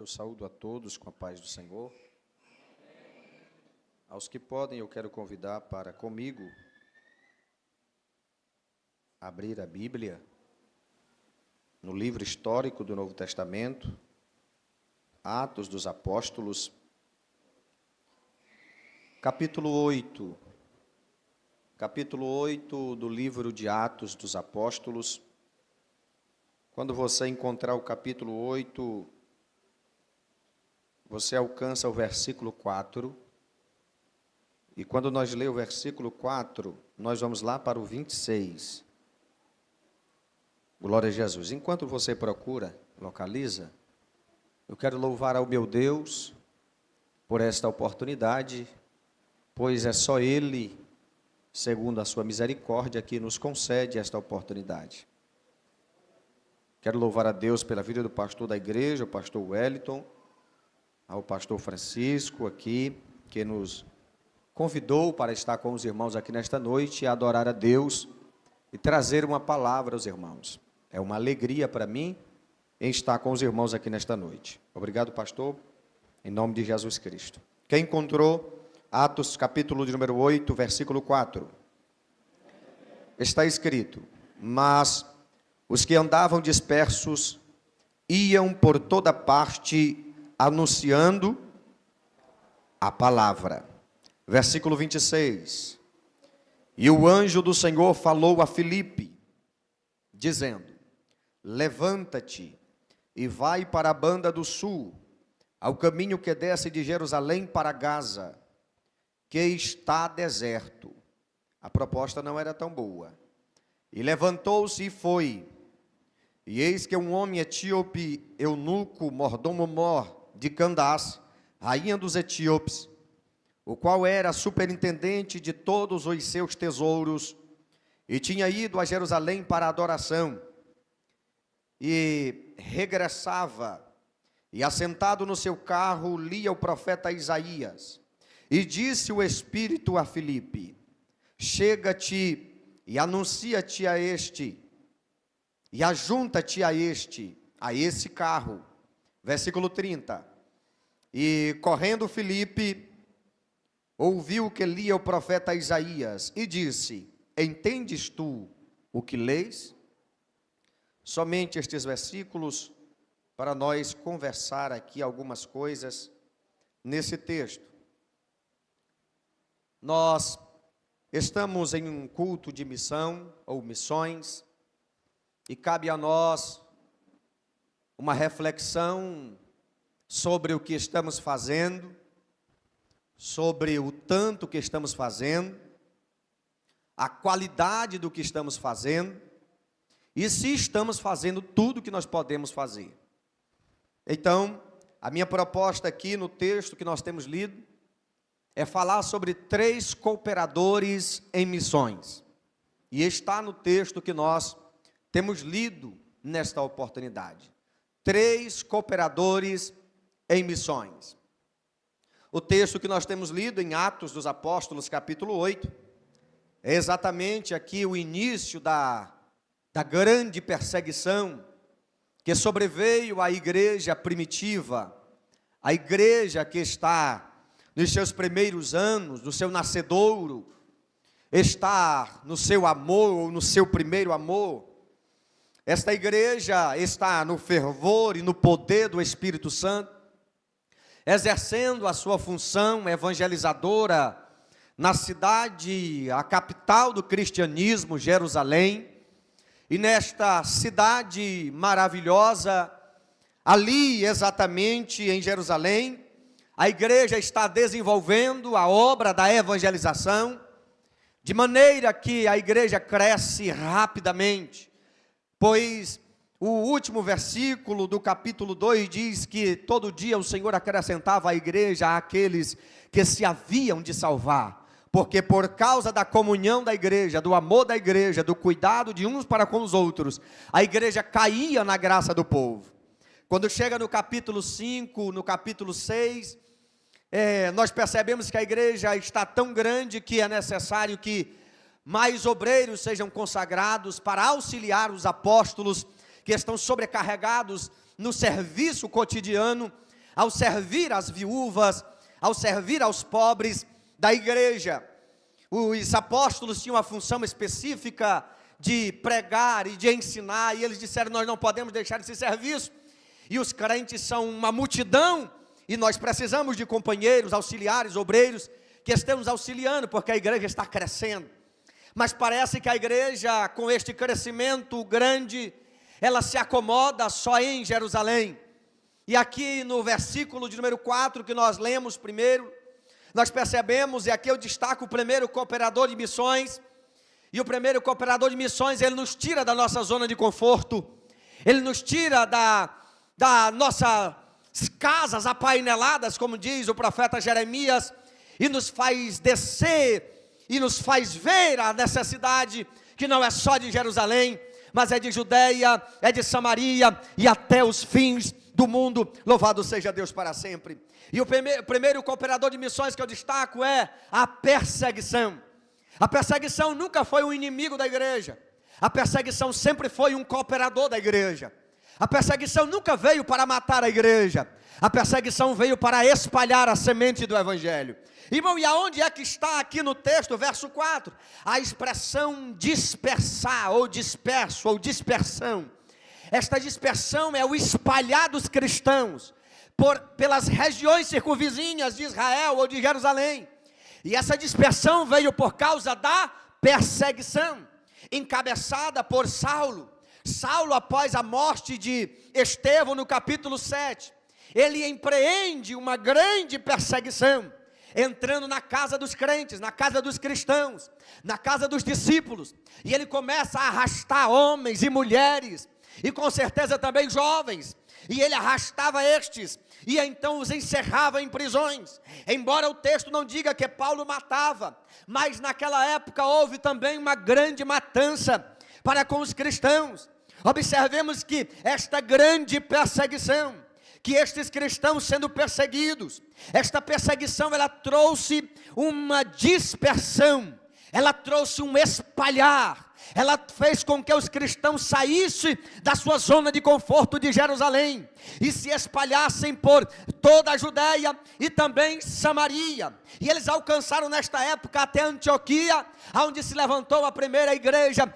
Eu saúdo a todos com a paz do Senhor. Aos que podem, eu quero convidar para comigo abrir a Bíblia no livro histórico do Novo Testamento, Atos dos Apóstolos, capítulo 8. Capítulo 8 do livro de Atos dos Apóstolos. Quando você encontrar o capítulo 8, você alcança o versículo 4. E quando nós lemos o versículo 4, nós vamos lá para o 26. Glória a Jesus. Enquanto você procura, localiza, eu quero louvar ao meu Deus por esta oportunidade, pois é só Ele, segundo a sua misericórdia, que nos concede esta oportunidade. Quero louvar a Deus pela vida do pastor da igreja, o pastor Wellington, ao pastor Francisco aqui, que nos convidou para estar com os irmãos aqui nesta noite e adorar a Deus e trazer uma palavra aos irmãos. É uma alegria para mim em estar com os irmãos aqui nesta noite. Obrigado, pastor, em nome de Jesus Cristo. Quem encontrou Atos, capítulo de número 8, versículo 4. Está escrito: mas os que andavam dispersos iam por toda parte anunciando a palavra. Versículo 26. E o anjo do Senhor falou a Filipe, dizendo: levanta-te e vai para a banda do sul, ao caminho que desce de Jerusalém para Gaza, que está deserto. A proposta não era tão boa. E levantou-se e foi. E eis que um homem etíope, eunuco, mordomo-mor de Candace, rainha dos etíopes, o qual era superintendente de todos os seus tesouros, e tinha ido a Jerusalém para a adoração, e regressava, e assentado no seu carro, lia o profeta Isaías, e disse o Espírito a Filipe: chega-te e anuncia-te a este, e ajunta-te a esse carro. Versículo 30. E correndo Filipe, ouviu que lia o profeta Isaías, e disse: entendes tu o que lês? Somente estes versículos, para nós conversar aqui algumas coisas nesse texto. Nós estamos em um culto de missão, ou missões, e cabe a nós uma reflexão sobre o que estamos fazendo, sobre o tanto que estamos fazendo, a qualidade do que estamos fazendo, e se estamos fazendo tudo o que nós podemos fazer. Então, a minha proposta aqui no texto que nós temos lido, é falar sobre 3 cooperadores em missões. E está no texto que nós temos lido nesta oportunidade. 3 cooperadores em missões. O texto que nós temos lido em Atos dos Apóstolos, capítulo 8, é exatamente aqui o início da grande perseguição que sobreveio à igreja primitiva, a igreja que está nos seus primeiros anos, no seu nascedouro, está no seu amor, ou no seu primeiro amor. Esta igreja está no fervor e no poder do Espírito Santo, exercendo a sua função evangelizadora na cidade, a capital do cristianismo, Jerusalém. E nesta cidade maravilhosa, ali exatamente em Jerusalém, a igreja está desenvolvendo a obra da evangelização, de maneira que a igreja cresce rapidamente, pois o último versículo do capítulo 2 diz que todo dia o Senhor acrescentava à igreja aqueles que se haviam de salvar, porque por causa da comunhão da igreja, do amor da igreja, do cuidado de uns para com os outros, a igreja caía na graça do povo. Quando chega no capítulo 5, no capítulo 6, nós percebemos que a igreja está tão grande que é necessário que mais obreiros sejam consagrados para auxiliar os apóstolos que estão sobrecarregados no serviço cotidiano ao servir as viúvas, ao servir aos pobres da igreja. Os apóstolos tinham uma função específica de pregar e de ensinar, e eles disseram: nós não podemos deixar esse serviço. E os crentes são uma multidão, e nós precisamos de companheiros, auxiliares, obreiros, que estejam nos auxiliando, porque a igreja está crescendo. Mas parece que a igreja, com este crescimento grande, ela se acomoda só em Jerusalém. E aqui no versículo de número 4, que nós lemos primeiro, nós percebemos, e aqui eu destaco o primeiro cooperador de missões. E o primeiro cooperador de missões, ele nos tira da nossa zona de conforto, ele nos tira das nossas casas apaineladas, como diz o profeta Jeremias, e nos faz descer, e nos faz ver a necessidade, que não é só de Jerusalém, mas é de Judeia, é de Samaria, e até os fins do mundo. Louvado seja Deus para sempre. E o primeiro cooperador de missões que eu destaco é a perseguição. A perseguição nunca foi um inimigo da igreja, a perseguição sempre foi um cooperador da igreja. A perseguição nunca veio para matar a igreja, a perseguição veio para espalhar a semente do evangelho. Irmão, e aonde é que está aqui no texto, verso 4? A expressão dispersar, ou disperso, ou dispersão. Esta dispersão é o espalhar dos cristãos pelas regiões circunvizinhas de Israel ou de Jerusalém. E essa dispersão veio por causa da perseguição, encabeçada por Saulo. Saulo, após a morte de Estevão no capítulo 7, ele empreende uma grande perseguição, entrando na casa dos crentes, na casa dos cristãos, na casa dos discípulos, e ele começa a arrastar homens e mulheres, e com certeza também jovens, e ele arrastava estes, e então os encerrava em prisões. Embora o texto não diga que Paulo matava, mas naquela época houve também uma grande matança para com os cristãos. Observemos que esta grande perseguição, que estes cristãos sendo perseguidos, esta perseguição ela trouxe uma dispersão, ela trouxe um espalhar, ela fez com que os cristãos saíssem da sua zona de conforto de Jerusalém e se espalhassem por toda a Judeia e também Samaria. E eles alcançaram nesta época até Antioquia, onde se levantou a primeira igreja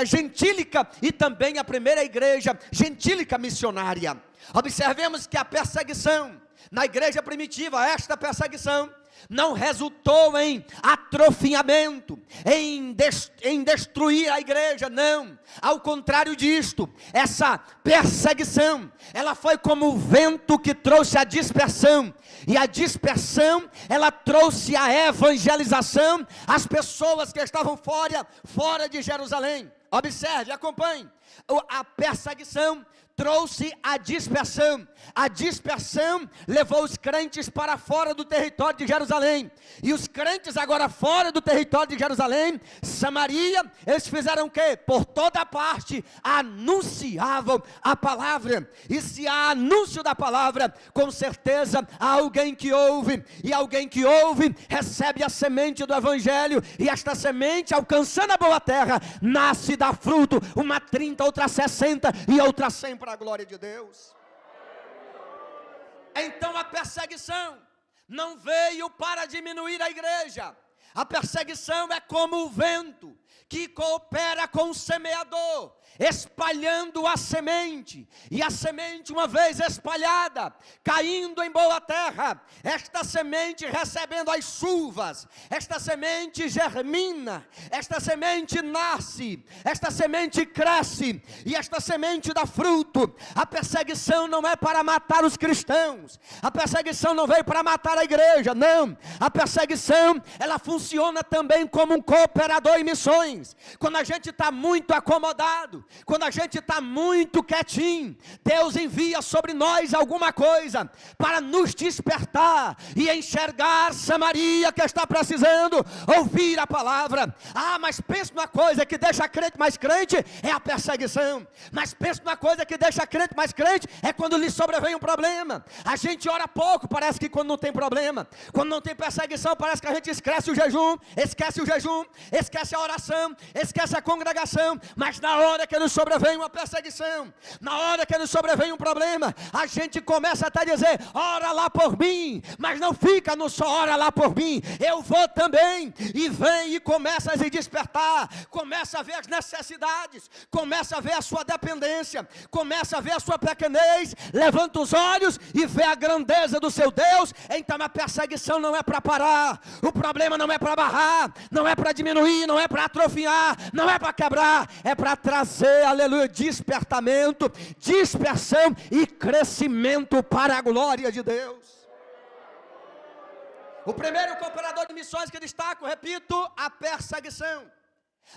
gentílica e também a primeira igreja gentílica missionária. Observemos que a perseguição na igreja primitiva, esta perseguição não resultou em atrofiamento, em destruir a igreja, não. Ao contrário disto, essa perseguição, ela foi como o vento que trouxe a dispersão, e a dispersão, ela trouxe a evangelização às pessoas que estavam fora de Jerusalém. Observe, acompanhe. A perseguição trouxe a dispersão levou os crentes para fora do território de Jerusalém, e os crentes agora fora do território de Jerusalém, Samaria, eles fizeram o quê? Por toda parte, anunciavam a palavra, e se há anúncio da palavra, com certeza há alguém que ouve, e alguém que ouve, recebe a semente do evangelho, e esta semente, alcançando a boa terra, nasce, dá fruto, uma 30, outra 60, e outra 100 para a glória de Deus. Então a perseguição não veio para diminuir a igreja. A perseguição é como o vento que coopera com o semeador, espalhando a semente, e a semente, uma vez espalhada, caindo em boa terra, esta semente recebendo as chuvas, esta semente germina, esta semente nasce, esta semente cresce, e esta semente dá fruto. A perseguição não é para matar os cristãos, a perseguição não veio para matar a igreja, não. A perseguição, ela funciona também como um cooperador em missões. Quando a gente está muito acomodado, quando a gente está muito quietinho, Deus envia sobre nós alguma coisa para nos despertar e enxergar Samaria que está precisando ouvir a palavra. Mas pensa numa coisa que deixa crente mais crente, é a perseguição. Mas pensa numa coisa que deixa crente mais crente, é quando lhe sobrevém um problema. A gente ora pouco, parece que quando não tem problema. Quando não tem perseguição, parece que a gente esquece o jejum. esquece a oração, esquece a congregação, mas na hora que nos sobrevém uma perseguição, na hora que nos sobrevém um problema, a gente começa até a dizer, ora lá por mim, mas não fica no só ora lá por mim, eu vou também, e vem e começa a se despertar, começa a ver as necessidades, começa a ver a sua dependência, começa a ver a sua pequenez, levanta os olhos e vê a grandeza do seu Deus. Então a perseguição não é para parar, o problema não é para barrar, não é para diminuir, não é para atrofiar, não é para quebrar, é para trazer, aleluia, despertamento, dispersão e crescimento para a glória de Deus. O primeiro cooperador de missões que destaco, repito, a perseguição.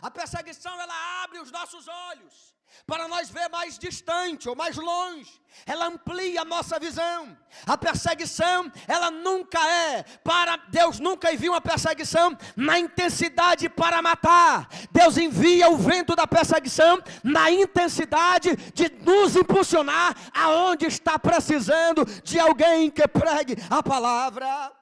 A perseguição, ela abre os nossos olhos para nós ver mais distante ou mais longe, ela amplia a nossa visão. A perseguição, ela nunca é para, Deus nunca envia uma perseguição na intensidade para matar. Deus envia o vento da perseguição na intensidade de nos impulsionar aonde está precisando de alguém que pregue a palavra.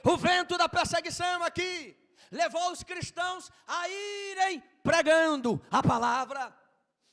O vento da perseguição aqui levou os cristãos a irem pregando a palavra.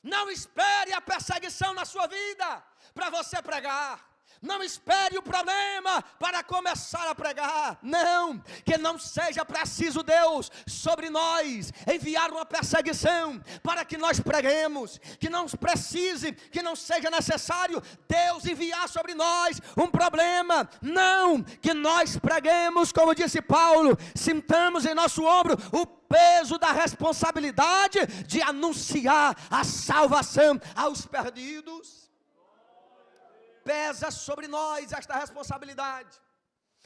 Não espere a perseguição na sua vida para você pregar. Não espere o problema para começar a pregar. Não, que não seja preciso Deus sobre nós enviar uma perseguição para que nós preguemos. Que não precise, que não seja necessário Deus enviar sobre nós um problema. Não, que nós preguemos, como disse Paulo, sintamos em nosso ombro o peso da responsabilidade de anunciar a salvação aos perdidos. Pesa sobre nós esta responsabilidade.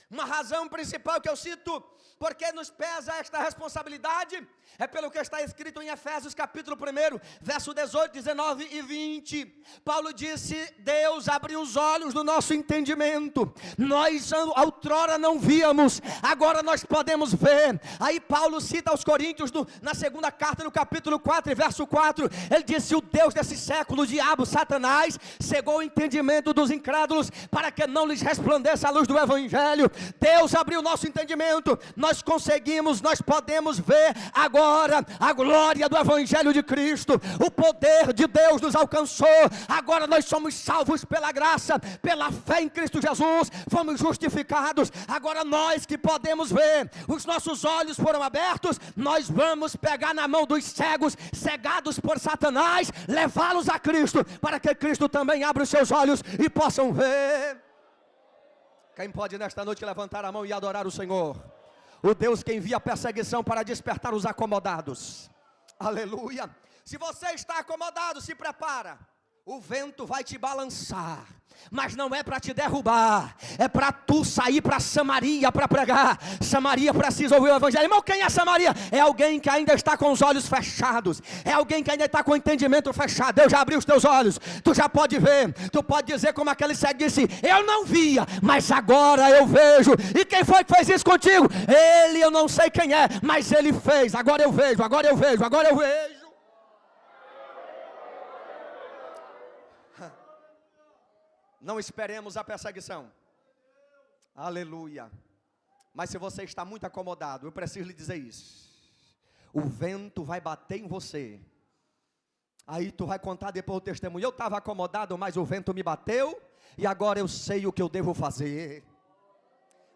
Uma razão principal que eu cito, porque nos pesa esta responsabilidade, é pelo que está escrito em Efésios capítulo 1, verso 18, 19 e 20. Paulo disse, Deus abriu os olhos do nosso entendimento. Nós outrora não víamos, agora nós podemos ver. Aí Paulo cita aos Coríntios, na segunda carta, no capítulo 4, verso 4, ele disse, o Deus desse século, o diabo, Satanás, cegou o entendimento dos incrédulos, para que não lhes resplandeça a luz do Evangelho. Deus abriu o nosso entendimento, nós conseguimos, nós podemos ver agora a glória do Evangelho de Cristo, o poder de Deus nos alcançou, agora nós somos salvos pela graça, pela fé em Cristo Jesus, fomos justificados, agora nós que podemos ver, os nossos olhos foram abertos, nós vamos pegar na mão dos cegos, cegados por Satanás, levá-los a Cristo, para que Cristo também abra os seus olhos e possam ver. Quem pode nesta noite levantar a mão e adorar o Senhor? O Deus que envia perseguição para despertar os acomodados. Aleluia. Se você está acomodado, se prepara. O vento vai te balançar, mas não é para te derrubar, é para tu sair para Samaria para pregar. Samaria precisa ouvir o Evangelho. Irmão, quem é Samaria? É alguém que ainda está com os olhos fechados, é alguém que ainda está com o entendimento fechado. Deus já abriu os teus olhos, tu já pode ver, tu pode dizer como aquele cego disse, eu não via, mas agora eu vejo. E quem foi que fez isso contigo? Ele, eu não sei quem é, mas ele fez. Agora eu vejo, agora eu vejo, agora eu vejo. Não esperemos a perseguição. Aleluia. Mas se você está muito acomodado, eu preciso lhe dizer isso. O vento vai bater em você. Aí tu vai contar depois o testemunho. Eu estava acomodado, mas o vento me bateu. E agora eu sei o que eu devo fazer.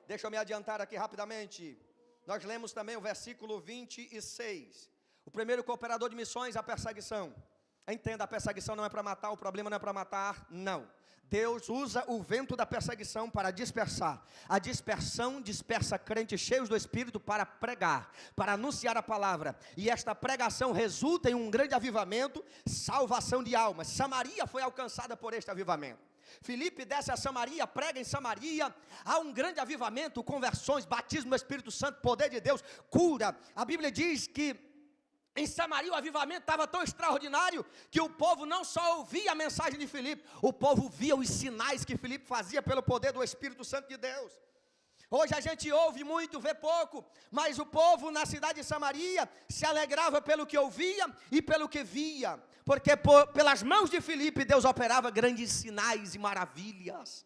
Deixa eu me adiantar aqui rapidamente. Nós lemos também o versículo 26. O primeiro cooperador de missões, a perseguição. Entenda, a perseguição não é para matar, o problema não é para matar, não. Deus usa o vento da perseguição para dispersar. A dispersão dispersa crentes cheios do Espírito para pregar, para anunciar a palavra. E esta pregação resulta em um grande avivamento, salvação de almas. Samaria foi alcançada por este avivamento. Filipe desce a Samaria, prega em Samaria, há um grande avivamento, conversões, batismo no Espírito Santo, poder de Deus, cura. A Bíblia diz que em Samaria o avivamento estava tão extraordinário que o povo não só ouvia a mensagem de Filipe, o povo via os sinais que Filipe fazia pelo poder do Espírito Santo de Deus. Hoje a gente ouve muito, vê pouco, mas o povo na cidade de Samaria se alegrava pelo que ouvia e pelo que via, porque pelas mãos de Filipe Deus operava grandes sinais e maravilhas.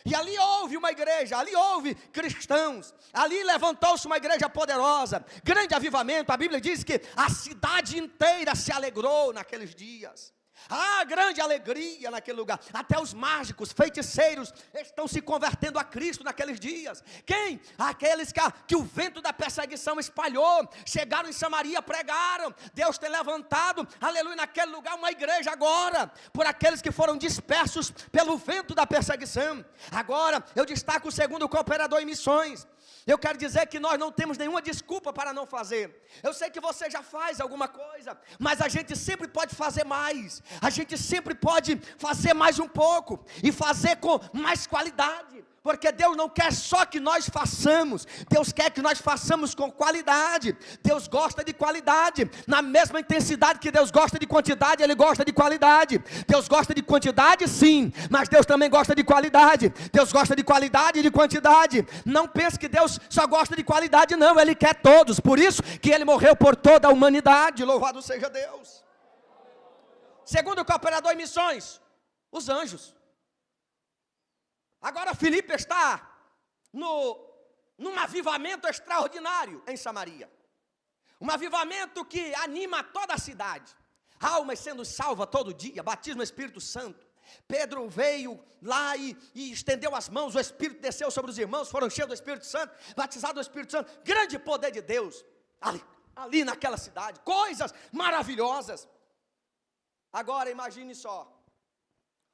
E ali houve uma igreja, ali houve cristãos, ali levantou-se uma igreja poderosa, grande avivamento. A Bíblia diz que a cidade inteira se alegrou naqueles dias. Ah, grande alegria naquele lugar. Até os mágicos, feiticeiros estão se convertendo a Cristo naqueles dias. Quem? Aqueles que o vento da perseguição espalhou, chegaram em Samaria, pregaram. Deus tem levantado, aleluia, naquele lugar uma igreja agora, por aqueles que foram dispersos pelo vento da perseguição. Agora eu destaco o segundo cooperador em missões. Eu quero dizer que nós não temos nenhuma desculpa para não fazer. Eu sei que você já faz alguma coisa, mas a gente sempre pode fazer mais. A gente sempre pode fazer mais um pouco e fazer com mais qualidade. Porque Deus não quer só que nós façamos, Deus quer que nós façamos com qualidade. Deus gosta de qualidade, na mesma intensidade que Deus gosta de quantidade, Ele gosta de qualidade. Deus gosta de quantidade sim, mas Deus também gosta de qualidade. Deus gosta de qualidade e de quantidade. Não pense que Deus só gosta de qualidade, não, Ele quer todos. Por isso que Ele morreu por toda a humanidade, louvado seja Deus. Segundo cooperador em missões, os anjos. Agora Filipe está num avivamento extraordinário em Samaria. Um avivamento que anima toda a cidade. Almas sendo salvas todo dia, batismo no Espírito Santo. Pedro veio lá e estendeu as mãos, o Espírito desceu sobre os irmãos, foram cheios do Espírito Santo, batizados do Espírito Santo. Grande poder de Deus ali naquela cidade, coisas maravilhosas. Agora imagine só,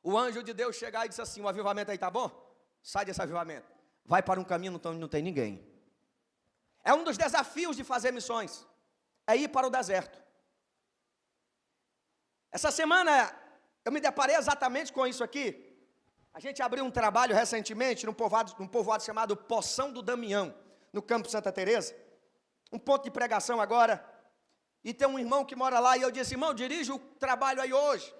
o anjo de Deus chegar e dizer assim: o avivamento aí tá bom? Sai desse avivamento, vai para um caminho onde não tem ninguém. É um dos desafios de fazer missões, é ir para o deserto. Essa semana eu me deparei exatamente com isso aqui. A gente abriu um trabalho recentemente num povoado chamado Poção do Damião, no Campo Santa Teresa, um ponto de pregação agora. E tem um irmão que mora lá, e eu disse: irmão, dirige o trabalho aí hoje.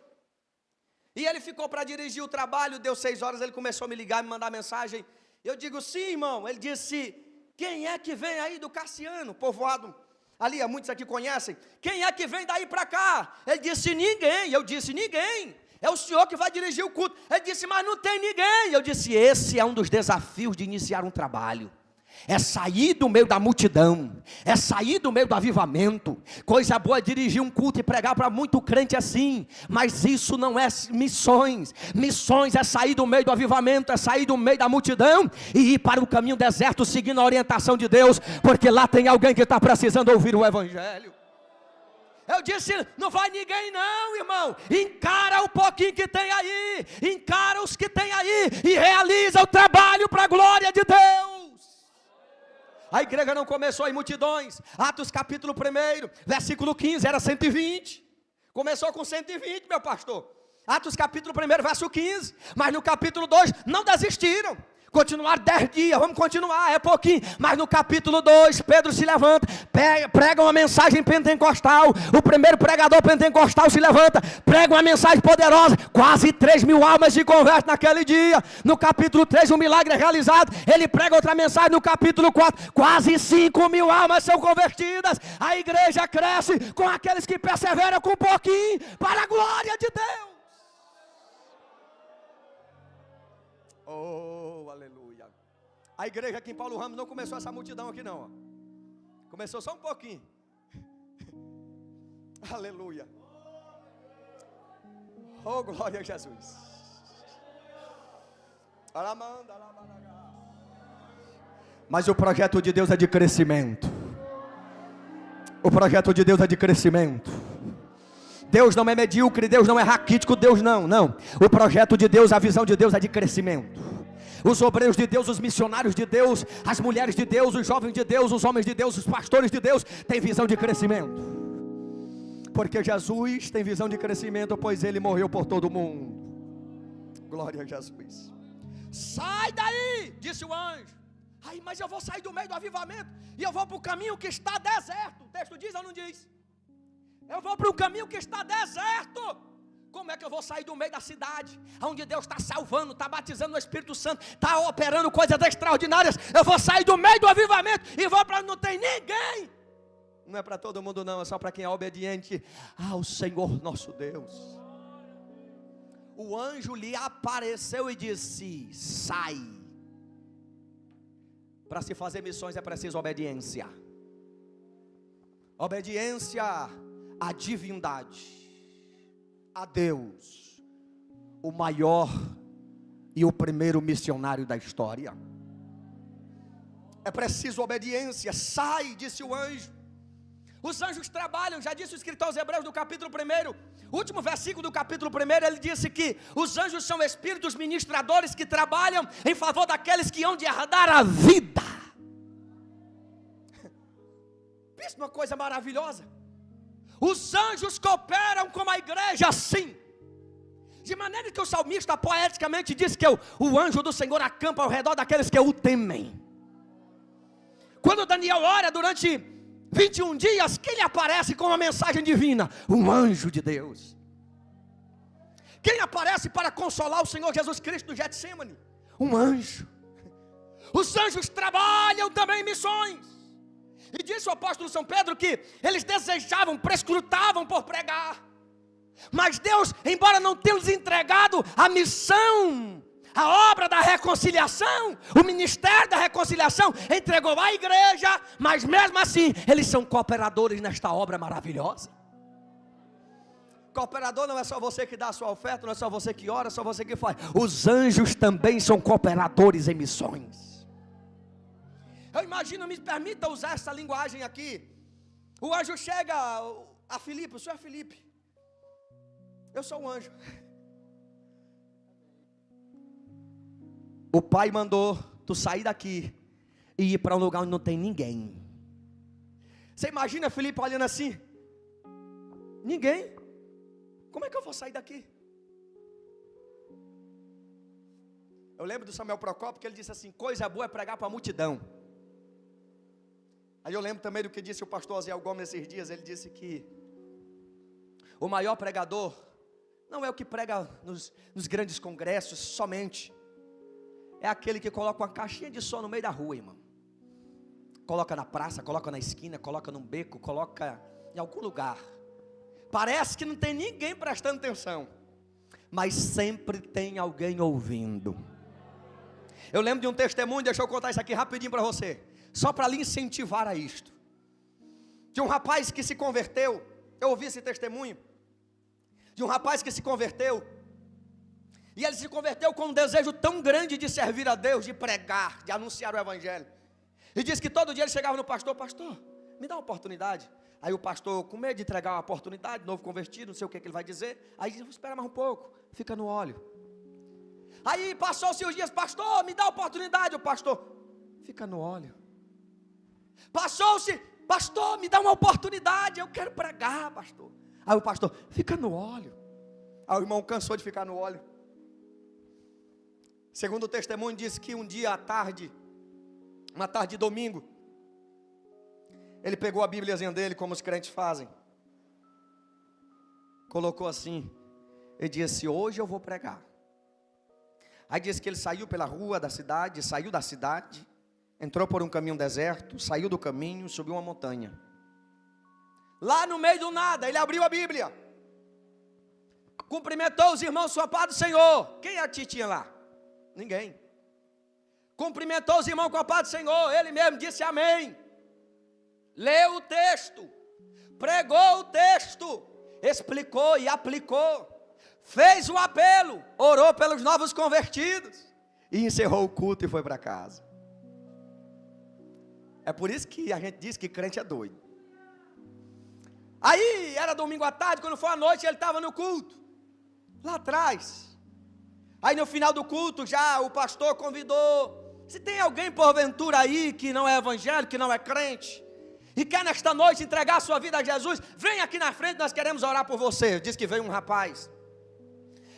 E ele ficou para dirigir o trabalho, deu 6 horas, ele começou a me ligar, me mandar mensagem. Eu digo: sim, irmão. Ele disse: quem é que vem aí do Cassiano, povoado ali, muitos aqui conhecem. Quem é que vem daí para cá? Ele disse: ninguém. Eu disse: ninguém. É o senhor que vai dirigir o culto. Ele disse: mas não tem ninguém. Eu disse: esse é um dos desafios de iniciar um trabalho. É sair do meio da multidão, é sair do meio do avivamento. Coisa boa é dirigir um culto e pregar para muito crente assim, mas isso não é missões. Missões é sair do meio do avivamento, é sair do meio da multidão e ir para o caminho deserto, seguindo a orientação de Deus, porque lá tem alguém que está precisando ouvir o evangelho. Eu disse: não vai ninguém não, irmão. Encara o pouquinho que tem aí, encara os que tem aí e realiza o trabalho para a glória de Deus. A igreja não começou em multidões. Atos capítulo 1, versículo 15, era 120. Começou com 120, meu pastor. Atos capítulo 1, verso 15. Mas no capítulo 2, não desistiram. Continuaram 10 dias, vamos continuar, é pouquinho. Mas no capítulo 2, Pedro se levanta, prega uma mensagem pentecostal. O primeiro pregador pentecostal se levanta, prega uma mensagem poderosa. Quase 3.000 almas se convertem naquele dia. No capítulo 3, um milagre é realizado. Ele prega outra mensagem no capítulo 4. Quase 5.000 almas são convertidas. A igreja cresce com aqueles que perseveram com um pouquinho, para a glória de Deus. Oh, aleluia. A igreja aqui em Paulo Ramos não começou essa multidão aqui não, ó. Começou só um pouquinho. Aleluia. Oh, glória a Jesus. Mas o projeto de Deus é de crescimento. O projeto de Deus é de crescimento. Deus não é medíocre, Deus não é raquítico, Deus não. O projeto de Deus, a visão de Deus é de crescimento. Os obreiros de Deus, os missionários de Deus, as mulheres de Deus, os jovens de Deus, os homens de Deus, os pastores de Deus, têm visão de crescimento. Porque Jesus tem visão de crescimento, pois Ele morreu por todo mundo. Glória a Jesus. Sai daí, disse o anjo. Aí, mas eu vou sair do meio do avivamento e eu vou para o caminho que está deserto. O texto diz ou não diz? Eu vou para um caminho que está deserto. Como é que eu vou sair do meio da cidade, onde Deus está salvando, está batizando no Espírito Santo, está operando coisas extraordinárias? Eu vou sair do meio do avivamento e vou para onde não tem ninguém. Não é para todo mundo não, é só para quem é obediente ao Senhor nosso Deus. o anjo lhe apareceu e disse: sai. Para se fazer missões é preciso obediência. Obediência à divindade, a Deus, o maior e o primeiro missionário da história. É preciso obediência. Sai, disse o anjo. Os anjos trabalham, já disse o escritor aos Hebreus do capítulo 1, último versículo do capítulo 1, ele disse que os anjos são espíritos ministradores que trabalham em favor daqueles que hão de herdar a vida. Pensa numa coisa maravilhosa. Os anjos cooperam com a igreja assim, de maneira que o salmista poeticamente diz que o anjo do Senhor acampa ao redor daqueles que o temem. Quando Daniel ora durante 21 dias, quem lhe aparece com uma mensagem divina? Um anjo de Deus. Quem aparece para consolar o Senhor Jesus Cristo no Getsemane? Um anjo. Os anjos trabalham também em missões. E disse o apóstolo São Pedro que eles desejavam, prescrutavam por pregar. Mas Deus, embora não tenha lhes entregado a missão, a obra da reconciliação, o ministério da reconciliação, entregou à igreja, mas mesmo assim, eles são cooperadores nesta obra maravilhosa. Cooperador não é só você que dá a sua oferta, não é só você que ora, é só você que faz. Os anjos também são cooperadores em missões. Eu imagino, me permita usar essa linguagem aqui. O anjo chega a Filipe, o senhor é Filipe. Eu sou um anjo. O pai mandou tu sair daqui e ir para um lugar onde não tem ninguém. Você imagina Filipe olhando assim? Ninguém? Como é que eu vou sair daqui? Eu lembro do Samuel Procópio que ele disse assim: coisa boa é pregar para a multidão. Aí eu lembro também do que disse o pastor Oziel Gomes esses dias. Ele disse que o maior pregador não é o que prega nos grandes congressos somente. É aquele que coloca uma caixinha de som no meio da rua, irmão. Coloca na praça, coloca na esquina, coloca num beco, coloca em algum lugar. Parece que não tem ninguém prestando atenção, mas sempre tem alguém ouvindo. Eu lembro de um testemunho, deixa eu contar isso aqui rapidinho para você, só para lhe incentivar a isto. De um rapaz que se converteu, eu ouvi esse testemunho, de um rapaz que se converteu, e ele se converteu com um desejo tão grande de servir a Deus, de pregar, de anunciar o Evangelho. E diz que todo dia ele chegava no pastor: pastor, me dá uma oportunidade. Aí o pastor, com medo de entregar uma oportunidade, novo convertido, não sei o que ele vai dizer, aí diz: espera mais um pouco, fica no óleo. Aí passou-se os dias: pastor, me dá a oportunidade. O pastor: fica no óleo. Passou-se: pastor, me dá uma oportunidade, eu quero pregar, pastor. Aí o pastor: fica no óleo. Aí o irmão cansou de ficar no óleo. Segundo o testemunho, disse que um dia à tarde, uma tarde de domingo, ele pegou a bíbliazinha dele, como os crentes fazem, colocou assim, ele disse: hoje eu vou pregar. Aí disse que ele saiu pela rua da cidade, saiu da cidade, entrou por um caminho deserto, saiu do caminho, subiu uma montanha. Lá no meio do nada, ele abriu a Bíblia, cumprimentou os irmãos, sua paz do Senhor. Quem é a titinha lá? Ninguém. Cumprimentou os irmãos com a paz do Senhor, ele mesmo disse amém. Leu o texto, pregou o texto, explicou e aplicou, fez o apelo, orou pelos novos convertidos e encerrou o culto e foi para casa. É por isso que a gente diz que crente é doido. Aí era domingo à tarde, quando foi à noite, ele estava no culto, lá atrás. Aí no final do culto já o pastor convidou: se tem alguém porventura aí que não é evangélico, que não é crente, e quer nesta noite entregar a sua vida a Jesus, vem aqui na frente, nós queremos orar por você. Diz que veio um rapaz.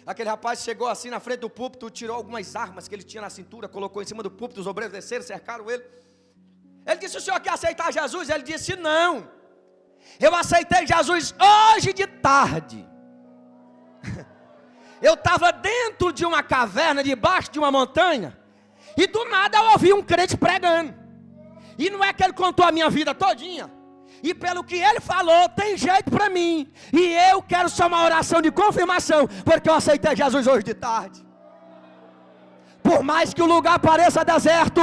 Aquele rapaz chegou assim na frente do púlpito, tirou algumas armas que ele tinha na cintura, colocou em cima do púlpito, os obreiros desceram, cercaram ele. Ele disse: o senhor quer aceitar Jesus? Ele disse: não, eu aceitei Jesus hoje de tarde. Eu estava dentro de uma caverna, debaixo de uma montanha, e do nada eu ouvi um crente pregando. E não é que ele contou a minha vida todinha. e pelo que ele falou, tem jeito para mim. E eu quero só uma oração de confirmação, porque eu aceitei Jesus hoje de tarde. Por mais que o lugar pareça deserto,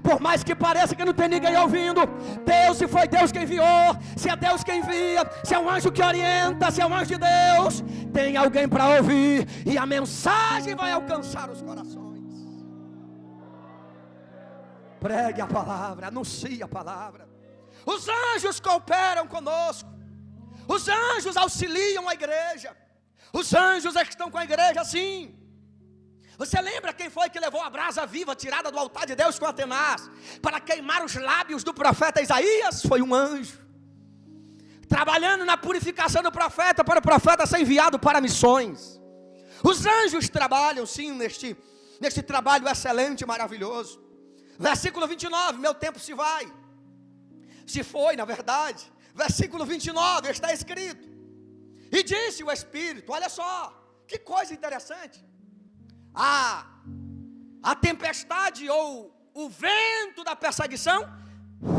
por mais que pareça que não tem ninguém ouvindo, Deus, se foi Deus quem enviou, se é Deus quem envia, se é um anjo que orienta, se é um anjo de Deus, tem alguém para ouvir, e a mensagem vai alcançar os corações. Pregue a palavra, anuncie a palavra. Os anjos cooperam conosco, os anjos auxiliam a igreja, os anjos é que estão com a igreja sim. Você lembra quem foi que levou a brasa viva tirada do altar de Deus com Atenas para queimar os lábios do profeta Isaías? Foi um anjo, trabalhando na purificação do profeta, para o profeta ser enviado para missões. Os anjos trabalham sim neste trabalho excelente e maravilhoso. Versículo 29, meu tempo se vai. Se foi, na verdade. Versículo 29, está escrito: e disse o Espírito, olha só, que coisa interessante. A tempestade ou o vento da perseguição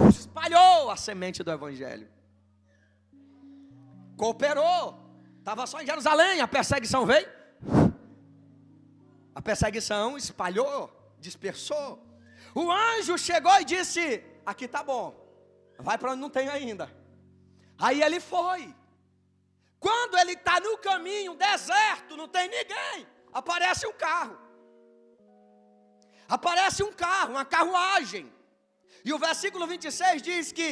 espalhou a semente do Evangelho. Cooperou. Estava só em Jerusalém, a perseguição veio. A perseguição espalhou, dispersou. O anjo chegou e disse: aqui está bom, vai para onde não tem ainda. Aí ele foi. Quando ele está no caminho, deserto, não tem ninguém, aparece um carro. Aparece um carro, uma carruagem. E o versículo 26 diz que: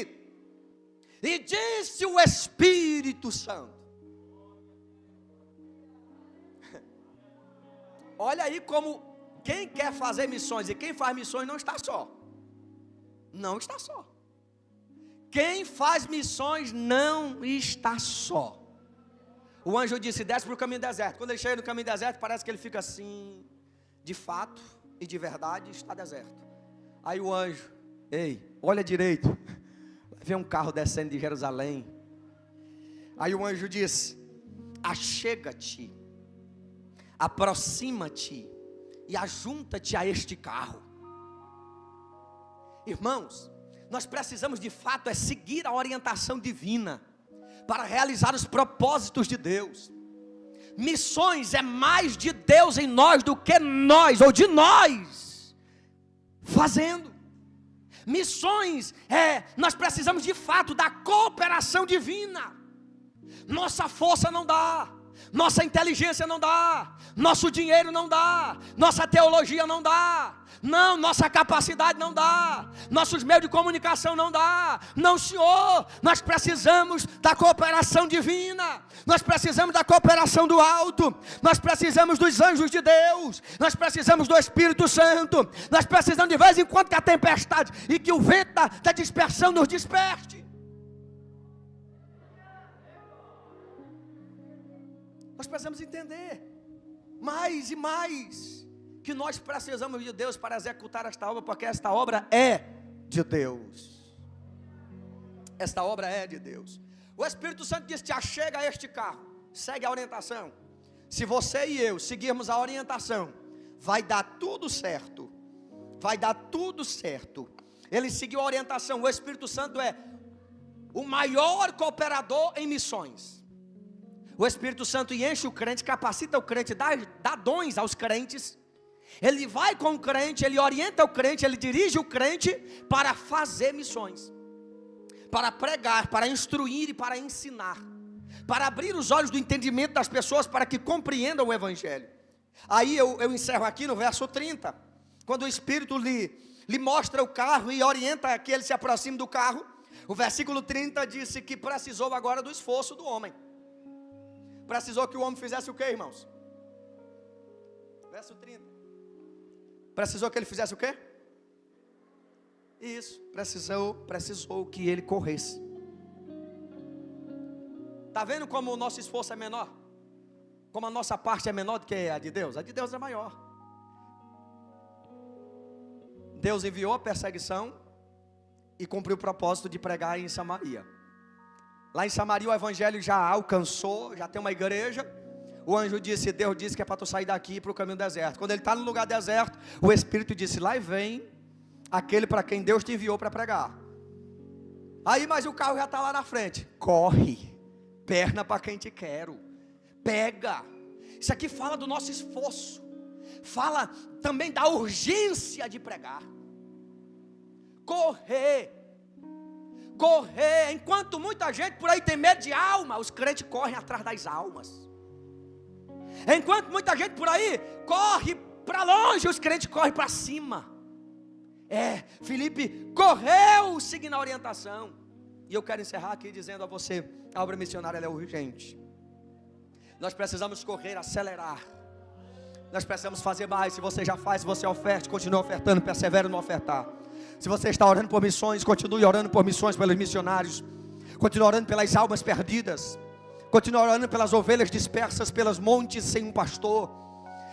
e disse o Espírito Santo. Olha aí como quem quer fazer missões e quem faz missões não está só. Não está só. Quem faz missões não está só. O anjo disse: desce para o caminho deserto. Quando ele chega no caminho deserto, parece que ele fica assim. De fato e de verdade está deserto. Aí o anjo: ei, olha direito. Vê um carro descendo de Jerusalém. Aí o anjo diz: achega-te, aproxima-te e ajunta-te a este carro. Irmãos, nós precisamos de fato seguir a orientação divina para realizar os propósitos de Deus. Missões é mais de Deus em nós do que nós, ou de nós fazendo. Missões nós precisamos de fato da cooperação divina. Nossa força não dá, nossa inteligência não dá, nosso dinheiro não dá, nossa teologia não dá, não, nossa capacidade não dá, nossos meios de comunicação não dá, não senhor, nós precisamos da cooperação divina, nós precisamos da cooperação do alto, nós precisamos dos anjos de Deus, nós precisamos do Espírito Santo, nós precisamos de vez em quando que a tempestade e que o vento da dispersão nos desperte. Nós precisamos entender mais e mais que nós precisamos de Deus para executar esta obra, porque esta obra é de Deus. Esta obra é de Deus. O Espírito Santo diz: te achega a este carro, segue a orientação. Se você e eu seguirmos a orientação, vai dar tudo certo. Vai dar tudo certo. Ele seguiu a orientação. O Espírito Santo é o maior cooperador em missões. O Espírito Santo enche o crente, capacita o crente, dá dons aos crentes. Ele vai com o crente, ele orienta o crente, ele dirige o crente para fazer missões, para pregar, para instruir e para ensinar, para abrir os olhos do entendimento das pessoas para que compreendam o Evangelho. Aí eu encerro aqui no verso 30, quando o Espírito lhe mostra o carro e orienta que ele se aproxime do carro. O versículo 30 disse que precisou agora do esforço do homem. Precisou que o homem fizesse o quê, irmãos? Verso 30. Precisou que ele fizesse o quê? Isso, precisou que ele corresse. Está vendo como o nosso esforço é menor? Como a nossa parte é menor do que a de Deus? A de Deus é maior. Deus enviou a perseguição e cumpriu o propósito de pregar em Samaria. Lá em Samaria o Evangelho já alcançou, já tem uma igreja. O anjo disse: Deus disse que é para tu sair daqui para o caminho deserto. Quando ele está no lugar deserto, o Espírito disse: lá vem aquele para quem Deus te enviou para pregar. Aí, mas o carro já está lá na frente. Corre, perna para quem te quero, pega. Isso aqui fala do nosso esforço, fala também da urgência de pregar. Correr, enquanto muita gente por aí tem medo de alma, os crentes correm atrás das almas. Enquanto muita gente por aí corre para longe, os crentes correm para cima. Filipe correu seguindo a orientação. E eu quero encerrar aqui dizendo a você, a obra missionária ela é urgente. Nós precisamos correr, acelerar. Nós precisamos fazer mais. Se você já faz, se você oferte, continue ofertando, persevere no ofertar. Se você está orando por missões, continue orando por missões, pelos missionários. Continue orando pelas almas perdidas. Continue orando pelas ovelhas dispersas pelos montes sem um pastor.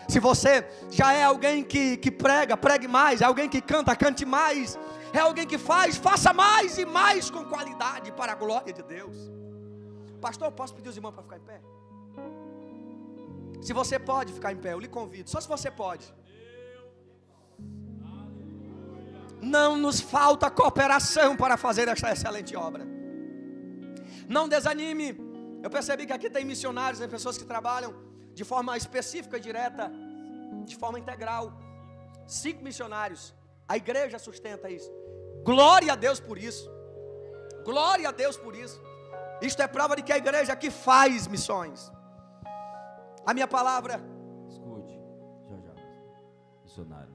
Se você já é alguém que prega, pregue mais. É alguém que canta, cante mais. É alguém que faça mais e mais com qualidade para a glória de Deus. Pastor, eu posso pedir os irmãos para ficar em pé? Se você pode ficar em pé, eu lhe convido. Só se você pode. Não nos falta cooperação para fazer esta excelente obra. Não desanime. Eu percebi que aqui tem missionários, tem pessoas que trabalham de forma específica e direta, de forma integral. 5 missionários. A igreja sustenta isso. Glória a Deus por isso. Glória a Deus por isso. Isto é prova de que a igreja aqui faz missões. A minha palavra. Escute, já, missionário.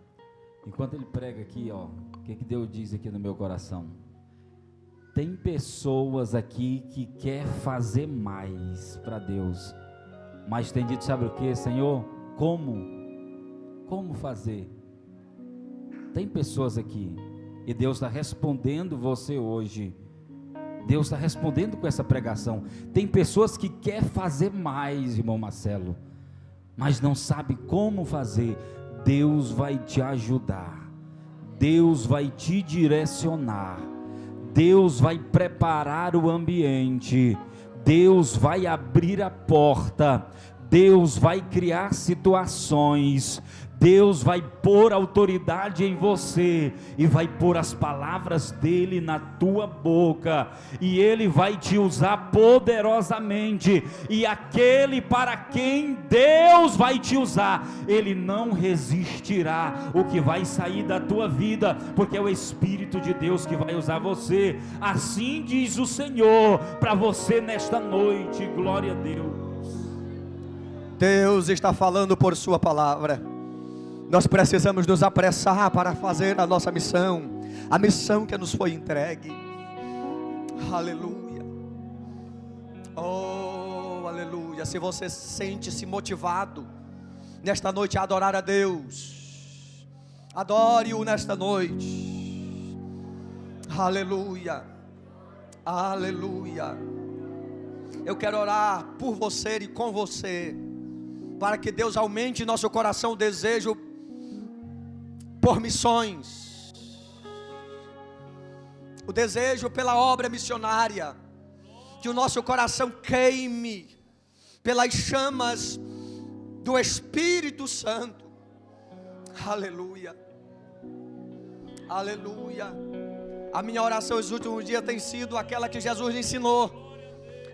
Enquanto ele prega aqui, ó, o que Deus diz aqui no meu coração? Tem pessoas aqui que quer fazer mais para Deus, mas tem dito, sabe o que, Senhor? Como fazer? Tem pessoas aqui, e Deus está respondendo você hoje. Deus está respondendo com essa pregação. Tem pessoas que quer fazer mais, irmão Marcelo, mas não sabe como fazer. Deus vai te ajudar. Deus vai te direcionar. Deus vai preparar o ambiente. Deus vai abrir a porta. Deus vai criar situações. Deus vai pôr autoridade em você e vai pôr as palavras dele na tua boca, e ele vai te usar poderosamente, e aquele para quem Deus vai te usar, ele não resistirá o que vai sair da tua vida, porque é o Espírito de Deus que vai usar você. Assim diz o Senhor para você nesta noite. Glória a Deus. Deus está falando por sua palavra. Nós precisamos nos apressar para fazer a nossa missão, a missão que nos foi entregue. Aleluia. Oh, aleluia. Se você sente-se motivado nesta noite a adorar a Deus, adore-o nesta noite. Aleluia. Aleluia. Eu quero orar por você e com você, para que Deus aumente em nosso coração o desejo por missões, o desejo pela obra missionária, que o nosso coração queime pelas chamas do Espírito Santo. Aleluia, aleluia. A minha oração nos últimos dias tem sido aquela que Jesus ensinou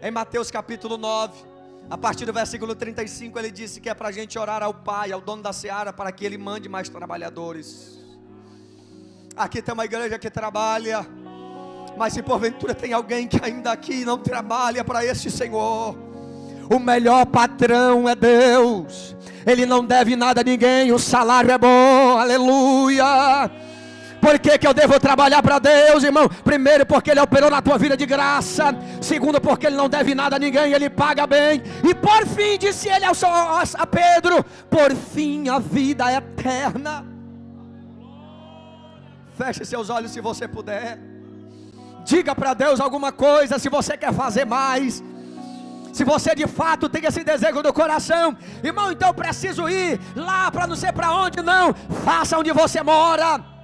em Mateus capítulo 9. A partir do versículo 35 ele disse que é para a gente orar ao Pai, ao dono da seara, para que ele mande mais trabalhadores. Aqui tem uma igreja que trabalha, mas se porventura tem alguém que ainda aqui não trabalha para esse Senhor, o melhor patrão é Deus. Ele não deve nada a ninguém, o salário é bom. Aleluia. Por que eu devo trabalhar para Deus, irmão? Primeiro, porque Ele operou na tua vida de graça. Segundo, porque Ele não deve nada a ninguém, Ele paga bem. E por fim, disse Ele a Pedro, por fim a vida eterna. Feche seus olhos se você puder. Diga para Deus alguma coisa, se você quer fazer mais. Se você de fato tem esse desejo do coração, irmão, então eu preciso ir lá para não sei para onde, não. Faça onde você mora.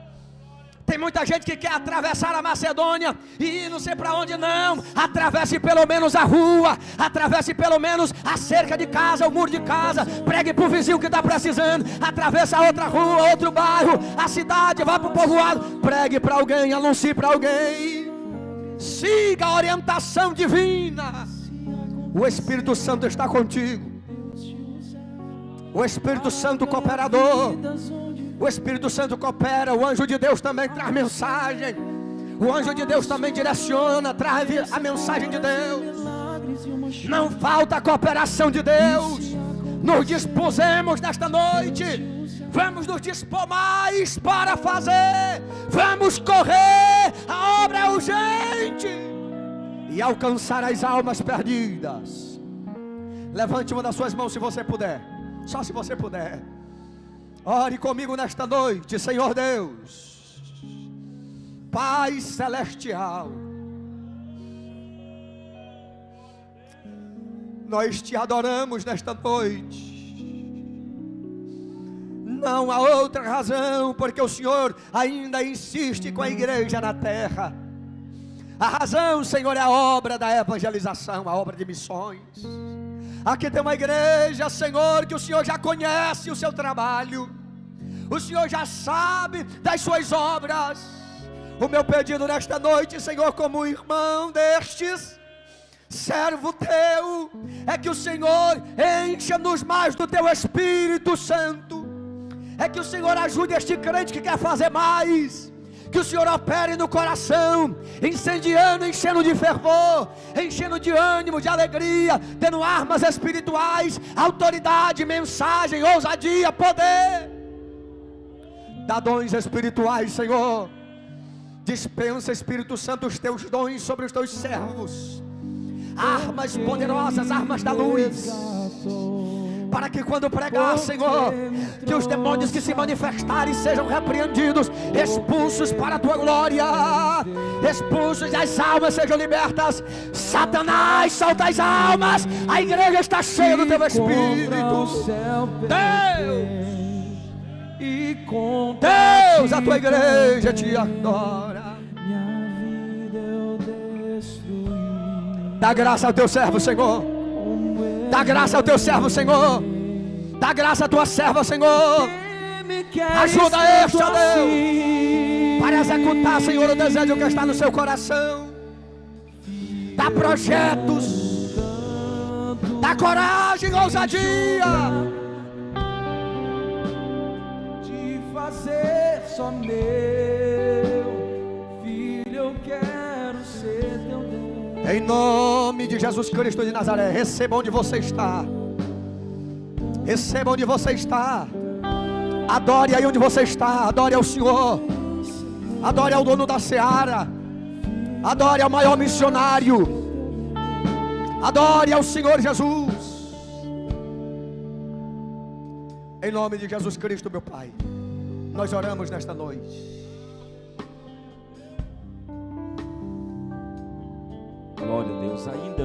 Tem muita gente que quer atravessar a Macedônia e ir não sei para onde, não. Atravesse pelo menos a rua, atravesse pelo menos a cerca de casa, o muro de casa. Pregue para o vizinho que está precisando. Atravesse a outra rua, outro bairro, a cidade, vá para o povoado. Pregue para alguém, anuncie para alguém. Siga a orientação divina. O Espírito Santo está contigo. O Espírito Santo cooperador. O Espírito Santo coopera. O anjo de Deus também traz mensagem. O anjo de Deus também direciona, traz a mensagem de Deus. Não falta a cooperação de Deus. Nos dispusemos nesta noite. Vamos nos dispor mais para fazer. Vamos correr. A obra é urgente. E alcançar as almas perdidas. Levante uma das suas mãos se você puder. Só se você puder. Ore comigo nesta noite, Senhor Deus. Pai celestial, nós te adoramos nesta noite. Não há outra razão, porque o Senhor ainda insiste com a igreja na terra. A razão, Senhor, é a obra da evangelização, a obra de missões. Aqui tem uma igreja, Senhor, que o Senhor já conhece o seu trabalho. O Senhor já sabe das suas obras. O meu pedido nesta noite, Senhor, como irmão destes, servo teu, é que o Senhor encha-nos mais do teu Espírito Santo. É que o Senhor ajude este crente que quer fazer mais. Que o Senhor opere no coração, incendiando, enchendo de fervor, enchendo de ânimo, de alegria, tendo armas espirituais, autoridade, mensagem, ousadia, poder. Dá dons espirituais, Senhor. Dispensa, Espírito Santo, os teus dons sobre os teus servos. Armas poderosas, armas da luz. Para que quando pregar, Senhor, que os demônios que se manifestarem sejam repreendidos, expulsos para a tua glória. Expulsos, e as almas sejam libertas. Satanás, solta as almas. A igreja está cheia do teu Espírito. Deus, a tua igreja te adora. Dá graça ao teu servo, Senhor. Dá graça ao teu servo, Senhor. Dá graça à tua serva, Senhor. Ajuda este, ó Deus, para executar, Senhor, o desejo que está no seu coração. Dá projetos. Dá coragem, ousadia. Ser só meu filho, eu quero ser teu Deus. Em nome de Jesus Cristo de Nazaré, receba onde você está. Receba onde você está. Adore aí onde você está. Adore ao Senhor. Adore ao dono da seara. Adore ao maior missionário. Adore ao Senhor Jesus. Em nome de Jesus Cristo, meu Pai, nós oramos nesta noite. Glória a Deus. Ainda